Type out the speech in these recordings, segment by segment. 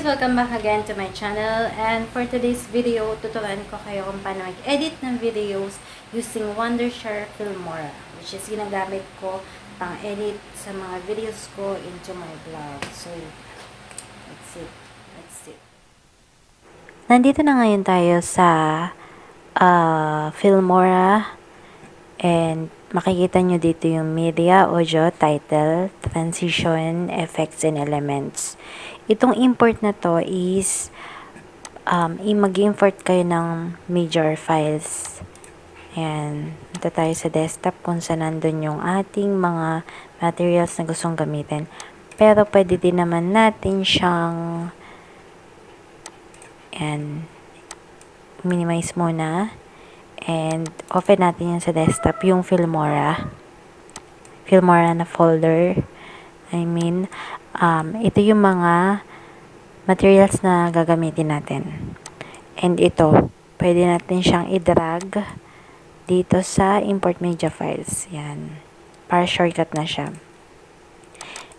Welcome back again to my channel, and for today's video, tuturuan ko kayo kung paano mag-edit ng videos using WONDERSHARE FILMORA, which is ginagamit ko pang-edit sa mga videos ko into my vlog. So, let's see. Nandito na ngayon tayo sa FILMORA, and makikita nyo dito yung media, audio, title, transition, effects, and elements. Itong import na to is mag-import kayo ng major files. Ayan. Ito tayo sa desktop kung saan nandun yung ating mga materials na gustong gamitin. Pero pwede din naman natin siyang minimize muna. And open natin yun sa desktop, yung FILMORA na folder. Ito yung mga materials na gagamitin natin. And ito, pwede natin siyang i-drag dito sa import media files. Yan. Para shortcut na siya.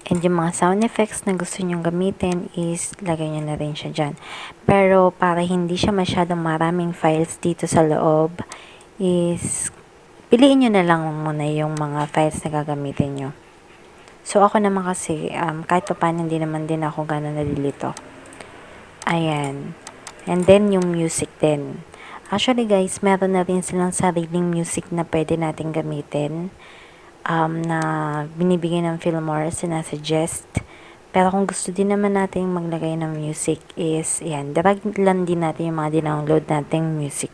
And yung mga sound effects na gusto nyong gamitin is lagay nyo na rin siya dyan. Pero para hindi siya masyadong maraming files dito sa loob is piliin nyo na lang muna yung mga files na gagamitin nyo. So ako naman kasi kahit pa paano hindi naman din ako gano'n nalilito. Ayan. And then yung music din. Actually guys, meron na rin silang sariling music na pwede natin gamitin. Na binibigay ng FILMORA, sinasuggest. Pero kung gusto din naman natin maglagay ng music is, ayan, drag lang din natin yung mga dinownload nating music.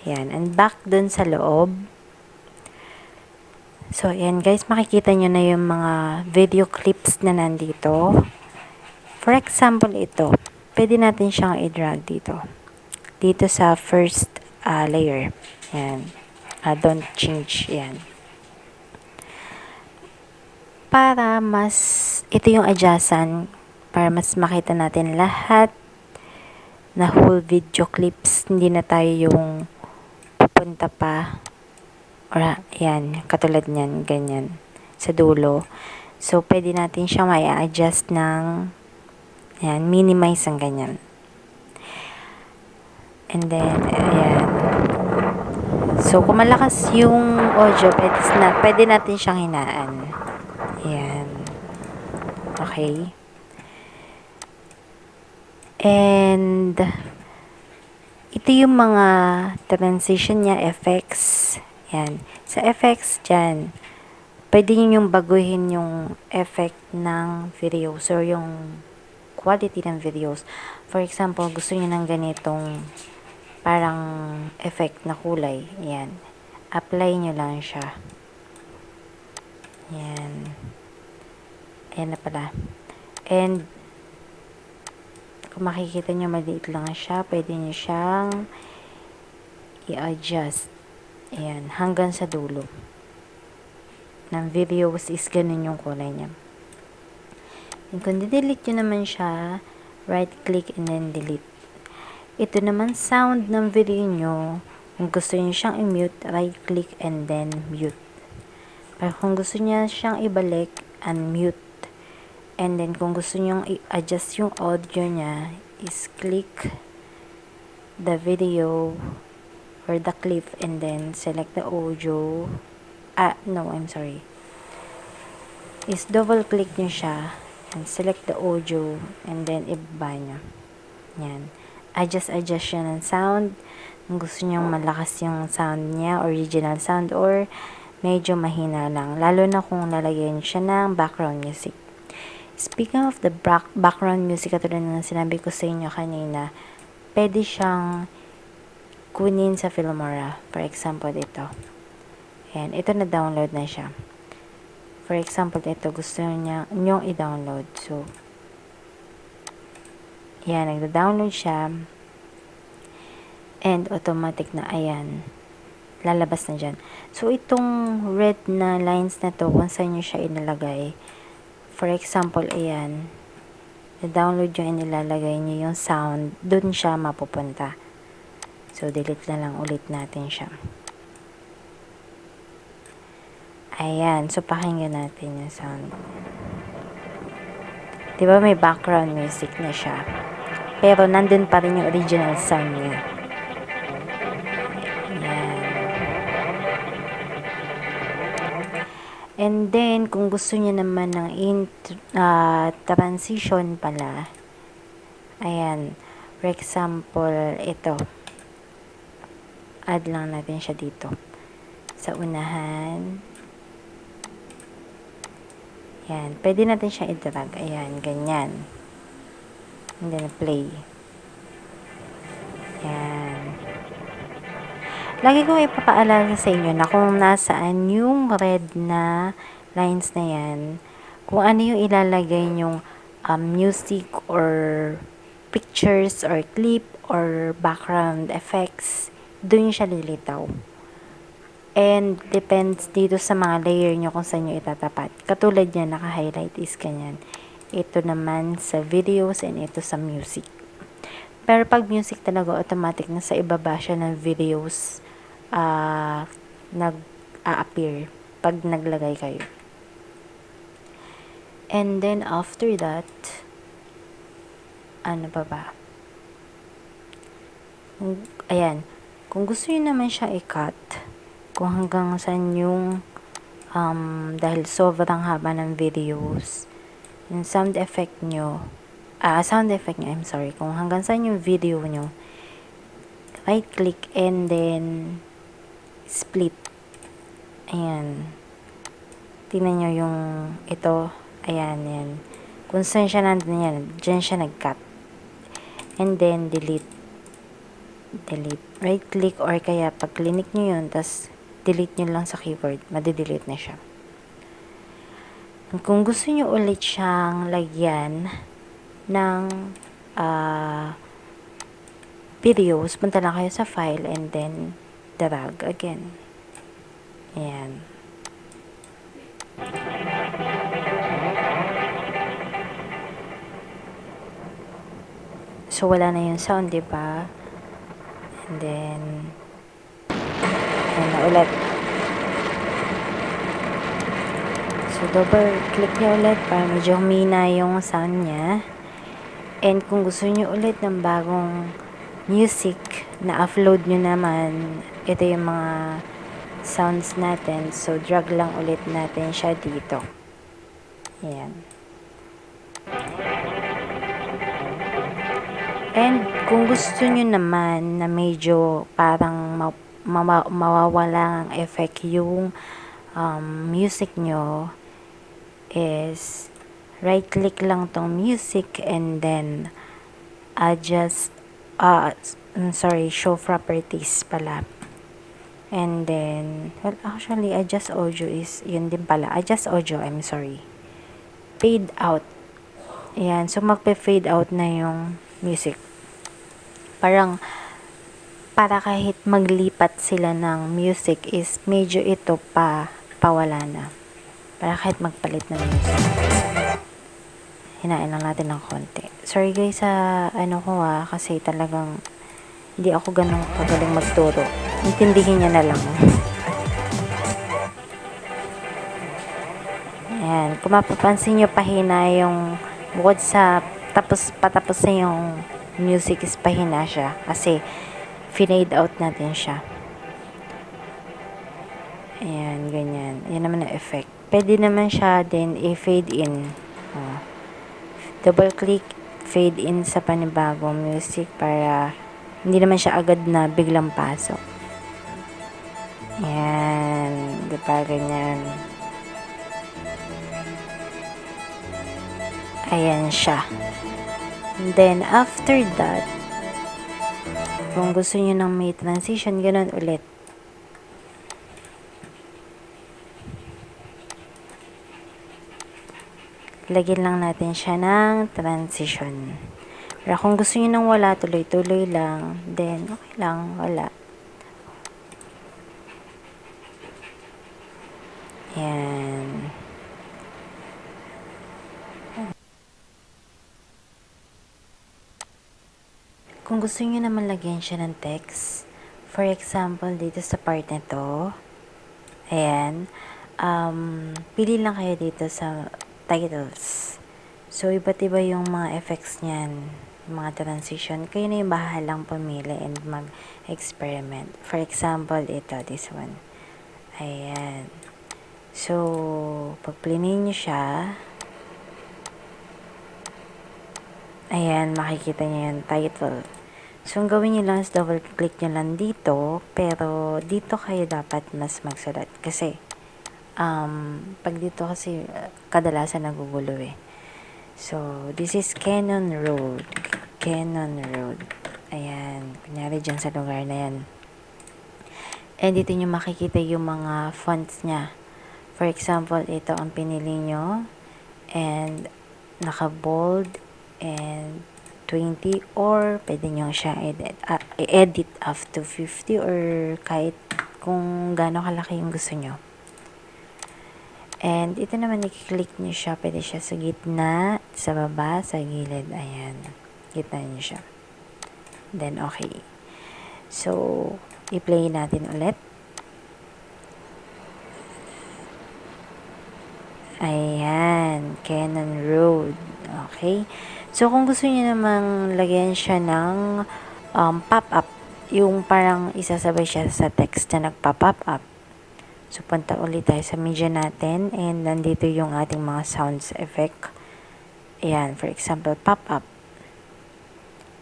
Ayan, and back dun sa loob. So, ayan guys, makikita nyo na yung mga video clips na nandito. For example, ito. Pwede natin siyang i-drag dito. Dito sa first layer. Ayan. Don't change. Ayan. Para ito yung adjustan, para mas makita natin lahat na whole video clips, hindi na tayo yung pupunta pa, or yan, katulad nyan, ganyan, sa dulo. So, pwede natin siya mai-adjust ng, yan, minimize ang ganyan. And then, ayan. So, kung malakas yung audio, pwede natin siyang hinaan. Ayan. Okay. And ito yung mga transition niya, effects. Ayan. Sa effects dyan, pwede nyo yung baguhin yung effect ng videos or yung quality ng videos. For example, gusto nyo ng ganitong parang effect na kulay. Ayan. Apply nyo lang siya. Ayan. Ayan na pala. And kung makikita nyo, maliit lang siya. Pwede nyo siyang i-adjust. Ayan. Hanggang sa dulo ng videos is ganun yung kulay niya. And kung delete nyo naman siya, right click and then delete. Ito naman sound ng video nyo. Kung gusto nyo siyang i-mute, right click and then mute. Pero kung gusto nyo siyang ibalik, unmute. And then kung gusto nyo i-adjust yung audio niya, is click the video or the clip and then select the audio. Is double click nyo siya and select the audio and then ibaba nyo. Yan. Adjust siya ng sound. Kung gusto nyo malakas yung sound niya, original sound, or medyo mahina lang. Lalo na kung lalagyan siya ng background music. Speaking of the background music, katulad na sinabi ko sa inyo kanina, pwede siyang kunin sa FILMORA. For example, ito. Ayan, ito na-download na siya. For example, ito gusto nyong i-download. So, ayan, nagda-download siya. And automatic na, ayan. lalabas na dyan. So, itong red na lines na to, kung saan nyo siya inalagay, for example, ayan, na-download nyo and ilalagay nyo yung sound, dun siya mapupunta. So, delete na lang ulit natin siya. Ayan, so pakinggan natin yung sound. Diba may background music na siya? Pero nandun pa rin yung original sound niya. Ayan. And then, kung gusto niya naman ng transition pala, ayan, for example, ito. Add lang natin siya dito. Sa unahan. Ayan, pwede natin siya i-drag. Ayan, ganyan. And then, play. Ayan. Lagi ko ipapaalala sa inyo na kung nasaan yung red na lines na yan, kung ano yung ilalagay nyong music or pictures or clip or background effects, doon siya lilitaw. And depends dito sa mga layer nyo kung saan nyo itatapat. Katulad yan, naka-highlight is ganyan. Ito naman sa videos and ito sa music. Pero pag music talaga, automatic na sa ibaba siya ng videos nag-a-appear pag naglagay kayo. And then after that, ano pa ba? Ayan, kung gusto niyo naman siya i-cut, kung hanggang saan yung dahil sobrang haba ng videos, yung sound effect nyo, I'm sorry, kung hanggang saan yung video nyo, right click and then split. Ayan. Tingnan nyo yung ito. Ayan, yan. Kung saan siya nandun yan, dyan siya nag-cut. And then, delete. Delete. Right click or kaya pag clinic nyo yun, tas delete nyo lang sa keyboard, madidelete na siya. Kung gusto nyo ulit siyang lagyan ng videos, punta lang kayo sa file and then drag again. Ayan. So, wala na yung sound, diba? And then, ayan na ulit. So, double click nyo ulit para medyo humina yung sound niya. And kung gusto nyo ulit ng bagong music na upload nyo naman, ito yung mga sounds natin. So, drag lang ulit natin siya dito. Ayan. And kung gusto nyo naman na medyo parang mawawala ang effect yung music nyo, is right click lang tong music and then adjust show properties pala. And then, well, actually, adjust audio is, yun din pala. Adjust audio, I'm sorry. Fade out. Ayan, so magpe-fade out na yung music. Para kahit maglipat sila ng music is medyo ito pawala na. Para kahit magpalit ng music. Hinain lang natin ng konti. Sorry guys sa kasi talagang hindi ako ganun kagaling magturo. Intindihin niya na lang. Ayan. Kung mapapansin nyo, pahina yung bukod sa patapos na yung music is pahina siya. Kasi fade out natin siya. Ayan, ganyan. Yan naman ang effect. Pwede naman siya din i-fade in. Double click, fade in sa panibagong music para hindi naman siya agad na biglang pasok. Yan. Diba ganyan? Ayan siya. And then, after that, kung gusto nyo ng may transition, ganun ulit. Lagyan lang natin siya ng transition. Pero kung gusto nyo nang wala, tuloy-tuloy lang, then okay lang, wala. Ayan. Kung gusto niyo naman lagyan siya ng text, for example, dito sa part na to, ayan, pili lang kayo dito sa titles. So, iba't iba yung mga effects niyan, mga transition. Kayo na yung bahalang pumili and mag-experiment. For example, ito, this one. Ayan. So, pag play nyo siya, ayan, makikita nyo yung title. So, ang gawin nyo lang is double-click nyo lang dito, pero dito kayo dapat mas magsulat. Kasi, pag dito kasi, kadalasan nagugulo eh. So, this is Cannon Road. Cannon Road. Ayan, kunyari dyan sa lugar na yan. And dito nyo makikita yung mga fonts niya. For example, ito ang pinili nyo. And, naka-bold and 20 or pwede nyo siya edit up to 50 or kahit kung gaano kalaki yung gusto nyo. And ito naman, i-click nyo siya. Pwede siya sa gitna, sa baba, sa gilid. Ayan. Gitna nyo siya. Then, okay. So, i-play natin ulit. Ayan. Cannon Road. Okay. So, kung gusto niyo namang lagyan siya ng pop-up, yung parang isasabay siya sa text na nagpa-pop up. So, punta ulit tayo sa media natin and nandito yung ating mga sounds effect. Ayan, for example, pop-up.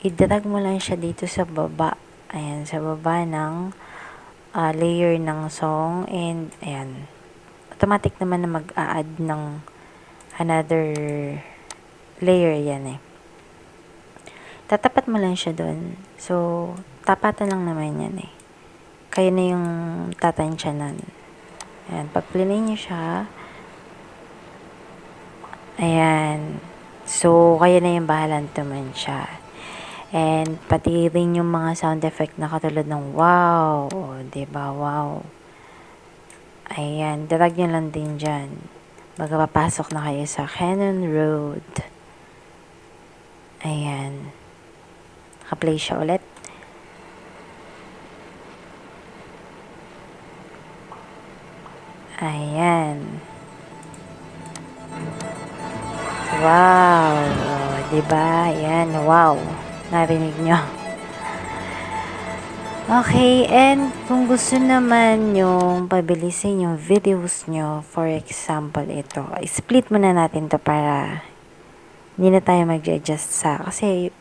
I-drag mo lang siya dito sa baba. Ayan, sa baba ng layer ng song and ayan. Automatic naman na mag-a-add ng another layer yan eh. Tatapat mo lang siya doon. So, tapatan lang naman yan eh. Kayo na yung tatansyanan. Ayan, pag-play nyo siya. Ayan. So, kayo na yung bahalang tumansya. And, pati rin yung mga sound effect na katulad ng wow. O, diba? Wow. Ayan, drag nyo lang din dyan. Baga papasok na kayo sa Cannon Road. Ayan. Naka-play siya ulit. Ayan. Wow. O, diba? Ayan, wow. Narinig nyo. Okay, and kung gusto naman yung pabilisin yung videos nyo, for example, ito, split muna natin to para hindi na tayo mag-adjust sa, kasi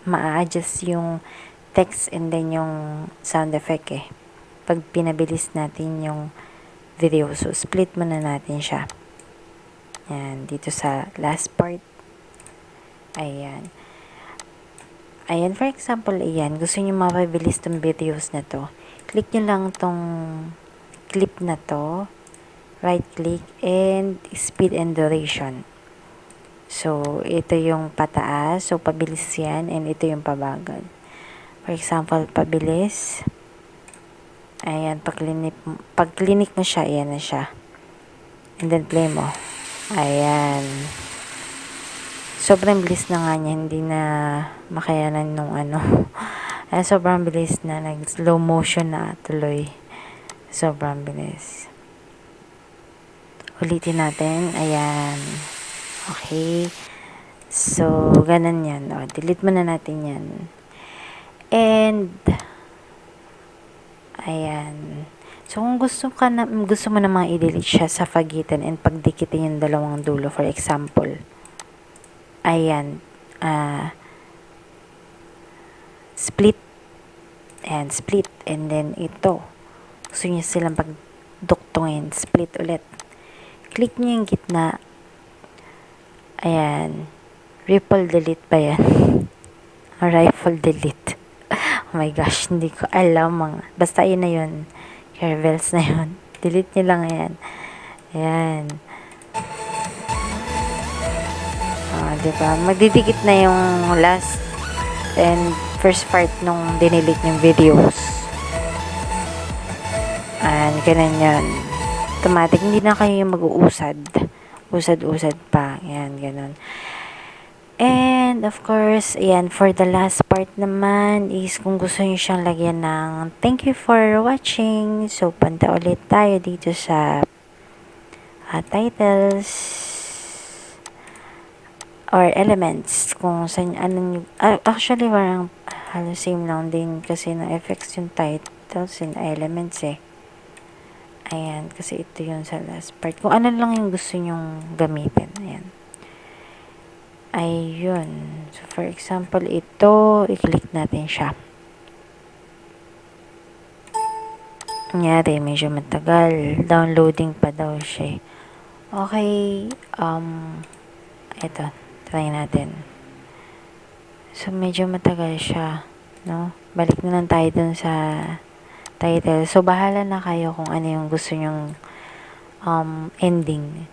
ma-adjust yung text and then yung sound effect eh. Pag pinabilis natin yung video, so split muna natin siya. Ayan, dito sa last part. Ayan. Ayan, for example, ayan, gusto nyo mapabilis tong videos na to. Click nyo lang tong clip na to. Right click and speed and duration. So, ito yung pataas. So, pabilis yan and ito yung pabagal. For example, pabilis. Ayan, pag clinic mo siya, ayan na siya. And then, play mo. Ayan. Sobrang bilis na nga niya, hindi na makayanan nung ano. Ayan, sobrang bilis na, nag-slow motion na tuloy. Sobrang bilis. Ulitin natin. Ayan. Okay. So, ganun yan. O, delete muna natin yan. And, ayan. So, kung gusto mo namang i-delete siya sa pagitan and pagdikitin yung dalawang dulo, for example, ayan, split, and split, and then ito, gusto nyo silang pagduktungin, split ulit. Click nyo yung gitna, ayan, ripple delete pa yan, rifle delete. Oh my gosh, hindi ko alam basta yun na yun. Caravels na yun. Delete nyo lang yan. Ayan. Diba? Magdidikit na yung last and first part nung dinilit yung videos. Ayan, ganun yun. automatic. Hindi na kayo mag-uusad. Usad-usad pa. Yan, ganun. And, of course, ayan, for the last part naman is kung gusto nyo siyang lagyan ng thank you for watching. So, punta ulit tayo dito sa titles or elements. Kung saan, anong, actually, parang halos same lang din kasi ng effects yung titles and elements eh. Ayan, kasi ito yung sa last part. Kung ano lang yung gusto nyong gamitin. Ayan. Ayun. So, for example, ito, i-click natin siya. Nangyari, medyo matagal. Downloading pa daw siya. Okay, ito, try natin. So, medyo matagal siya, no? Balik na lang tayo dun sa title. So, bahala na kayo kung ano yung gusto nyong ending.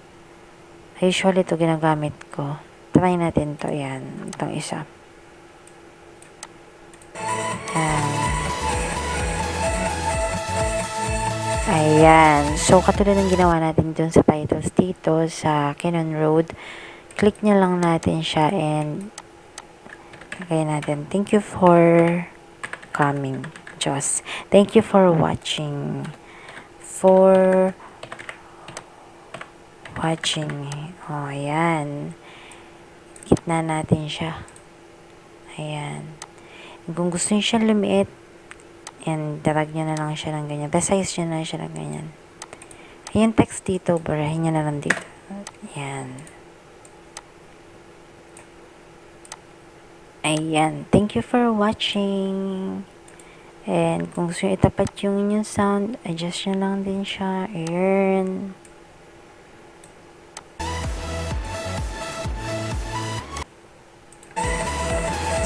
Usually, ito ginagamit ko. Try natin to. Yan. Itong isa. Ayan. So, katulad ng ginawa natin dun sa titles dito sa Cannon Road, click nyo lang natin siya and lagay natin. Thank you for coming. Diyos. Thank you for watching. Oh, ayan. Gitna natin siya. Ayan. Kung gusto nyo siya lumiit, and drag nyo na lang siya ng ganyan. Resize nyo na siya ng ganyan. Yung text dito, barahin nyo na lang dito. Ayan. Ayan. Thank you for watching. And kung gusto nyo itapat yung inyong sound, adjust nyo lang din siya. Ayan.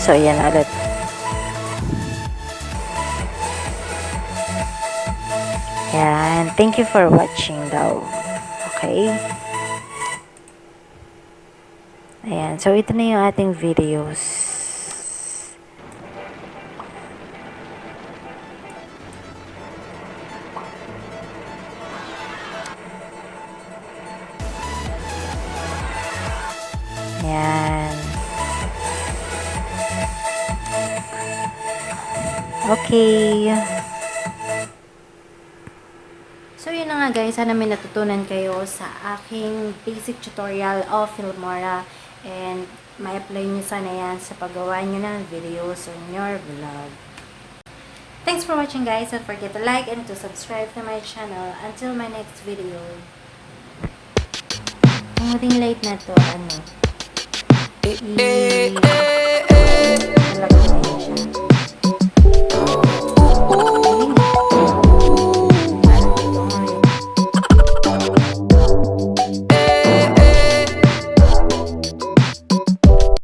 So, ayan ulit. Ayan. Thank you for watching daw. Okay. Ayan. So, ito na yung ating videos. Ayan. Okay. So, yun na nga guys. Sana may natutunan kayo sa aking basic tutorial of FILMORA. And may apply nyo sana yan sa paggawa nyo ng videos on your vlog. Thanks for watching guys. Don't forget to like and to subscribe to my channel. Until my next video. Ang muting late na to.